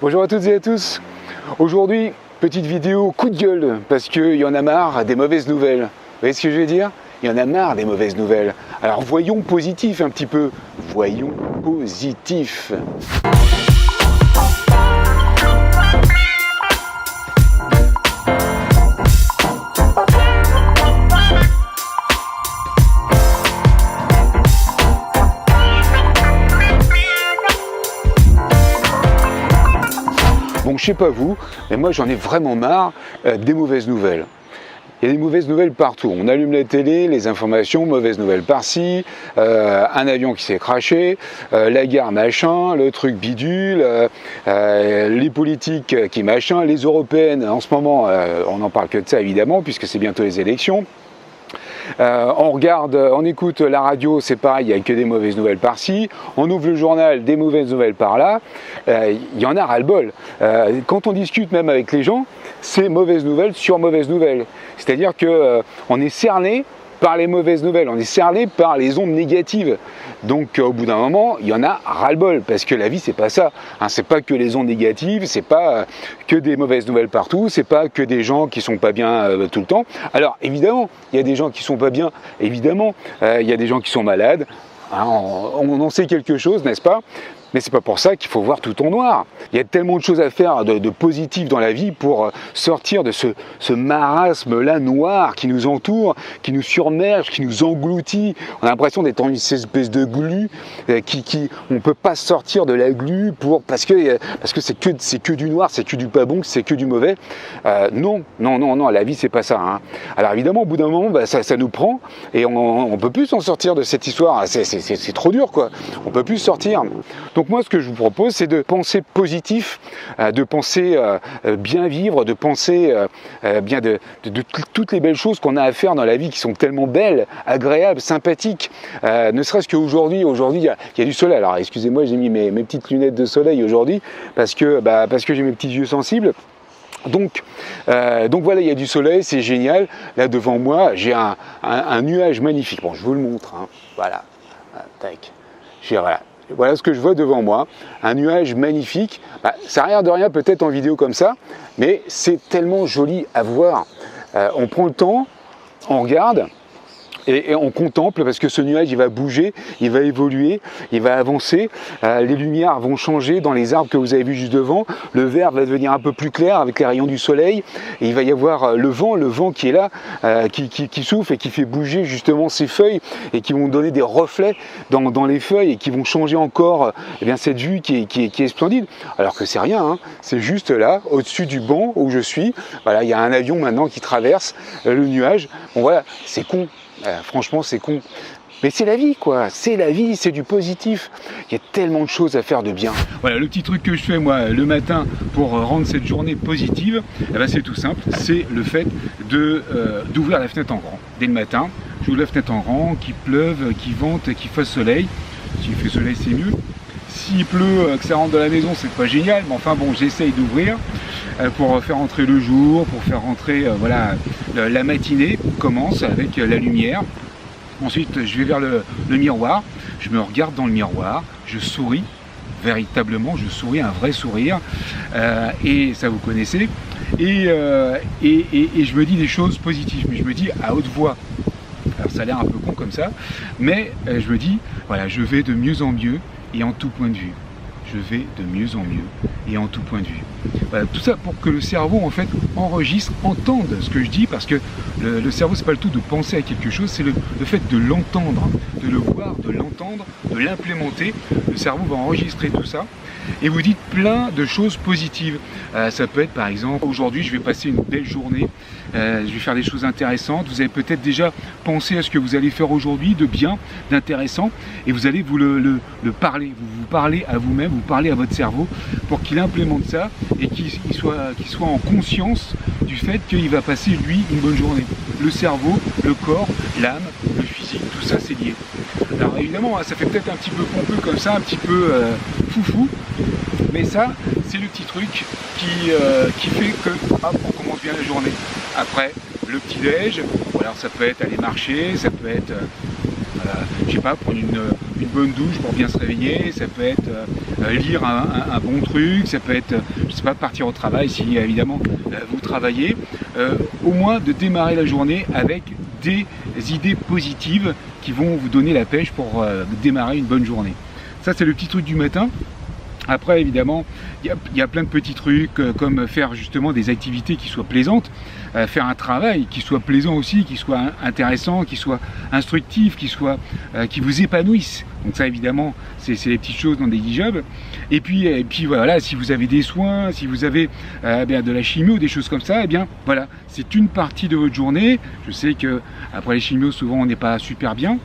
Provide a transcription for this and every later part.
Bonjour à toutes et à tous. Aujourd'hui, petite vidéo coup de gueule parce qu'il y en a marre des mauvaises nouvelles. Vous voyez ce que je veux dire? Il y en a marre des mauvaises nouvelles. Alors voyons positif un petit peu. Voyons positif. Bon, je sais pas vous, mais moi j'en ai vraiment marre des mauvaises nouvelles. Il y a des mauvaises nouvelles partout. On allume la télé, les informations, mauvaises nouvelles par-ci, un avion qui s'est crashé, la guerre machin, le truc bidule, les politiques qui machin, les européennes en ce moment, on n'en parle que de ça évidemment, puisque c'est bientôt les élections. On regarde, on écoute la radio, c'est pareil, il n'y a que des mauvaises nouvelles par-ci. On ouvre le journal, des mauvaises nouvelles par-là. Il y en a ras-le-bol. Quand on discute même avec les gens, c'est mauvaises nouvelles sur mauvaises nouvelles. C'est-à-dire qu'on est cerné par les mauvaises nouvelles, on est cerné par les ondes négatives. Donc au bout d'un moment, il y en a ras-le-bol, parce que la vie c'est pas ça. C'est pas que les ondes négatives, c'est pas que des mauvaises nouvelles partout, c'est pas que des gens qui sont pas bien tout le temps. Alors évidemment, il y a des gens qui sont pas bien, évidemment, il y a des gens qui sont malades, on en sait quelque chose, n'est-ce pas? Mais c'est pas pour ça qu'il faut voir tout en noir. Il y a tellement de choses à faire de positif dans la vie pour sortir de ce marasme-là noir qui nous entoure, qui nous submerge, qui nous engloutit. On a l'impression d'être dans une espèce de glu on ne peut pas sortir de la glu parce que c'est que du noir, c'est que du pas bon, c'est que du mauvais. Non, la vie c'est pas ça. Alors évidemment, au bout d'un moment, ça nous prend et on peut plus s'en sortir de cette histoire. C'est trop dur, quoi. On peut plus sortir. Donc moi, ce que je vous propose, c'est de penser positif, de penser bien vivre, de penser bien de toutes les belles choses qu'on a à faire dans la vie qui sont tellement belles, agréables, sympathiques. Ne serait-ce qu'aujourd'hui, il y a du soleil. Alors excusez-moi, j'ai mis mes petites lunettes de soleil aujourd'hui parce que j'ai mes petits yeux sensibles. Donc voilà, il y a du soleil, c'est génial. Là devant moi, j'ai un nuage magnifique. Bon, je vous le montre. Voilà, tac. Voilà ce que je vois devant moi, un nuage magnifique. Ça n'a rien de rien peut-être en vidéo comme ça, mais c'est tellement joli à voir. On prend le temps, on regarde et on contemple parce que ce nuage il va bouger, il va évoluer, il va avancer. Les lumières vont changer dans les arbres que vous avez vus juste devant. Le vert va devenir un peu plus clair avec les rayons du soleil. Et il va y avoir le vent qui est là, qui souffle et qui fait bouger justement ces feuilles et qui vont donner des reflets dans les feuilles et qui vont changer encore cette vue qui est splendide. Alors que c'est rien, c'est juste là, au-dessus du banc où je suis. Voilà, il y a un avion maintenant qui traverse le nuage. Bon voilà, c'est con. Franchement, c'est con. Mais c'est la vie, quoi. C'est la vie, c'est du positif. Il y a tellement de choses à faire de bien. Voilà, le petit truc que je fais, moi, le matin, pour rendre cette journée positive, c'est tout simple. C'est le fait d'ouvrir la fenêtre en grand. Dès le matin, j'ouvre la fenêtre en grand, qu'il pleuve, qu'il vente, qu'il fasse soleil. S'il fait soleil, c'est mieux. S'il pleut, que ça rentre dans la maison, c'est pas génial. Mais enfin, bon, j'essaye d'ouvrir pour faire rentrer le jour, pour faire rentrer la matinée commence avec la lumière. Ensuite, je vais vers le miroir, je me regarde dans le miroir, je souris, véritablement, je souris, un vrai sourire, et ça vous connaissez, et je me dis des choses positives, mais je me dis à haute voix. Alors ça a l'air un peu con comme ça, mais je me dis, voilà, je vais de mieux en mieux et en tout point de vue. Je vais de mieux en mieux et en tout point de vue. Voilà, tout ça pour que le cerveau en fait enregistre, entende ce que je dis, parce que le cerveau c'est pas le tout de penser à quelque chose, c'est le fait de l'entendre, de le voir, de l'entendre, de l'implémenter. Le cerveau va enregistrer tout ça et vous dites plein de choses positives. Ça peut être par exemple, aujourd'hui je vais passer une belle journée, je vais faire des choses intéressantes. Vous avez peut-être déjà pensé à ce que vous allez faire aujourd'hui de bien, d'intéressant, et vous allez vous le parler, vous parlez à vous-même, vous parlez à votre cerveau pour qu'il implémente ça et qu'il soit en conscience du fait qu'il va passer lui une bonne journée. Le cerveau, le corps, l'âme, le physique, tout ça c'est lié. Alors évidemment, ça fait peut-être un petit peu pompeux comme ça, un petit peu foufou, mais ça c'est le petit truc qui fait que hop, on commence bien la journée. Après le petit déj, ou alors ça peut être aller marcher, ça peut être je sais pas, prendre une bonne douche pour bien se réveiller, ça peut être lire un bon truc, ça peut être, je sais pas, partir au travail si évidemment vous travaillez, au moins de démarrer la journée avec des idées positives qui vont vous donner la pêche pour démarrer une bonne journée. Ça, c'est le petit truc du matin. Après, évidemment, il y a plein de petits trucs comme faire justement des activités qui soient plaisantes, faire un travail qui soit plaisant aussi, qui soit intéressant, qui soit instructif, qui vous épanouisse. Donc ça, évidemment, c'est les petites choses non négligeables. Et puis voilà, si vous avez des soins, si vous avez de la chimio, des choses comme ça, eh bien voilà, c'est une partie de votre journée. Je sais que après les chimios, souvent, on n'est pas super bien.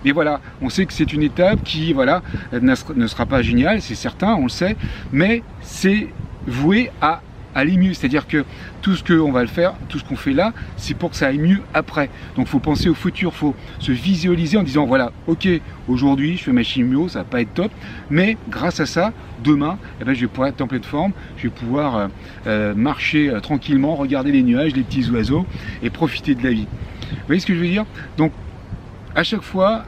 Mais voilà, on sait que c'est une étape qui, voilà, ne sera pas géniale, c'est certain, on le sait, mais c'est voué à aller mieux. C'est-à-dire que tout ce qu'on va le faire, tout ce qu'on fait là, c'est pour que ça aille mieux après. Donc il faut penser au futur, il faut se visualiser en disant, voilà, ok, aujourd'hui je fais ma chimio, ça va pas être top, mais grâce à ça, demain, je vais pouvoir être en pleine forme, je vais pouvoir marcher tranquillement, regarder les nuages, les petits oiseaux et profiter de la vie. Vous voyez ce que je veux dire? Donc, à chaque fois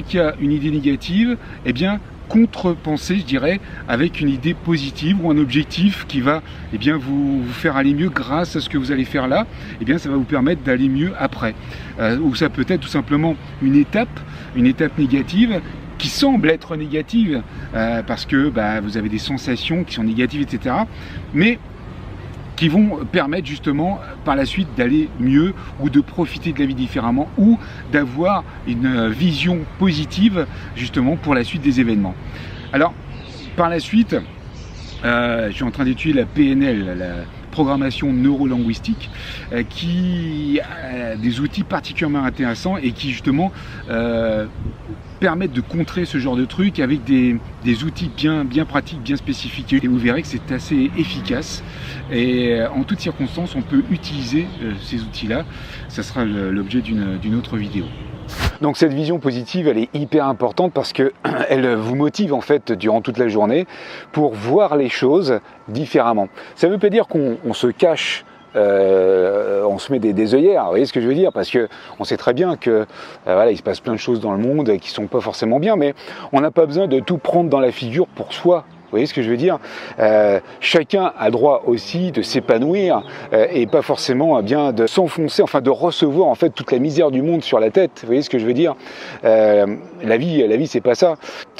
qu'il y a une idée négative, eh bien, contrepenser, je dirais, avec une idée positive ou un objectif qui va vous faire aller mieux grâce à ce que vous allez faire là, eh bien, ça va vous permettre d'aller mieux après. Ou ça peut être tout simplement une étape négative qui semble être négative parce que vous avez des sensations qui sont négatives, etc. Mais qui vont permettre justement par la suite d'aller mieux ou de profiter de la vie différemment ou d'avoir une vision positive justement pour la suite des événements. Alors par la suite, je suis en train d'étudier la PNL, la programmation neuro-linguistique, qui a des outils particulièrement intéressants et qui justement permettent de contrer ce genre de truc avec des outils bien pratiques, bien spécifiques. Et vous verrez que c'est assez efficace. Et en toutes circonstances, on peut utiliser ces outils-là. Ça sera l'objet d'une autre vidéo. Donc cette vision positive, elle est hyper importante parce qu'elle vous motive en fait durant toute la journée pour voir les choses différemment. Ça ne veut pas dire qu'on se cache, on se met des œillères, vous voyez ce que je veux dire, parce qu'on sait très bien que voilà, il se passe plein de choses dans le monde qui ne sont pas forcément bien, mais on n'a pas besoin de tout prendre dans la figure pour soi. Vous voyez ce que je veux dire? Chacun a droit aussi de s'épanouir et pas forcément de s'enfoncer, enfin de recevoir en fait toute la misère du monde sur la tête. Vous voyez ce que je veux dire? La vie, c'est pas ça.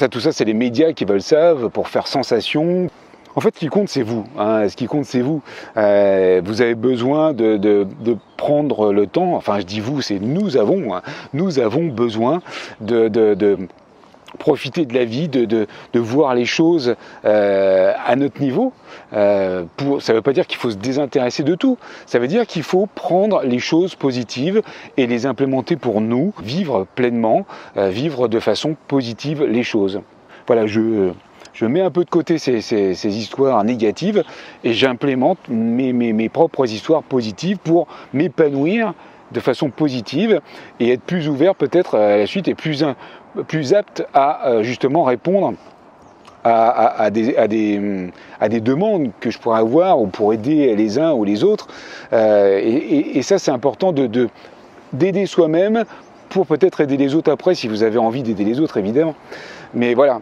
Tout ça, c'est les médias qui veulent ça pour faire sensation. En fait, ce qui compte, c'est vous. Ce qui compte, c'est vous. Vous avez besoin de prendre le temps. Enfin, je dis vous, c'est nous avons. Nous avons besoin de profiter de la vie, de voir les choses à notre niveau. Ça ne veut pas dire qu'il faut se désintéresser de tout. Ça veut dire qu'il faut prendre les choses positives et les implémenter pour nous, vivre pleinement, vivre de façon positive les choses. Voilà, je mets un peu de côté ces histoires négatives et j'implémente mes propres histoires positives pour m'épanouir de façon positive et être plus ouvert peut-être à la suite et plus apte à justement répondre à des demandes que je pourrais avoir ou pour aider les uns ou les autres. Et ça, c'est important d'aider soi-même pour peut-être aider les autres après, si vous avez envie d'aider les autres, évidemment. Mais voilà,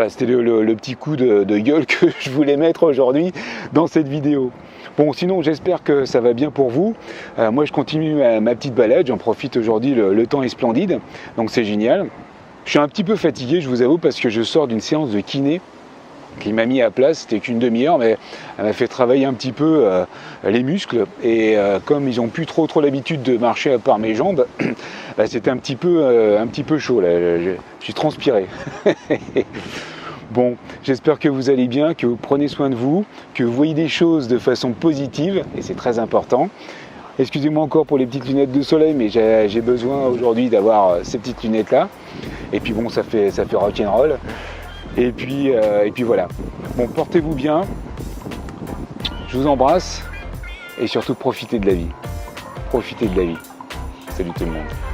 c'était le petit coup de gueule que je voulais mettre aujourd'hui dans cette vidéo. Bon, sinon, j'espère que ça va bien pour vous. Moi, je continue ma petite balade. J'en profite aujourd'hui. Le temps est splendide, donc c'est génial. Je suis un petit peu fatigué, je vous avoue, parce que je sors d'une séance de kiné qui m'a mis à plat. C'était qu'une demi-heure, mais elle m'a fait travailler un petit peu les muscles. Et comme ils n'ont plus trop l'habitude de marcher à part mes jambes, c'était un petit peu chaud. Là. Je suis transpiré. Bon, j'espère que vous allez bien, que vous prenez soin de vous, que vous voyez des choses de façon positive, et c'est très important. Excusez-moi encore pour les petites lunettes de soleil, mais j'ai besoin aujourd'hui d'avoir ces petites lunettes-là. Et puis bon, ça fait rock'n'roll. Et puis voilà. Bon, portez-vous bien. Je vous embrasse. Et surtout, profitez de la vie. Profitez de la vie. Salut tout le monde.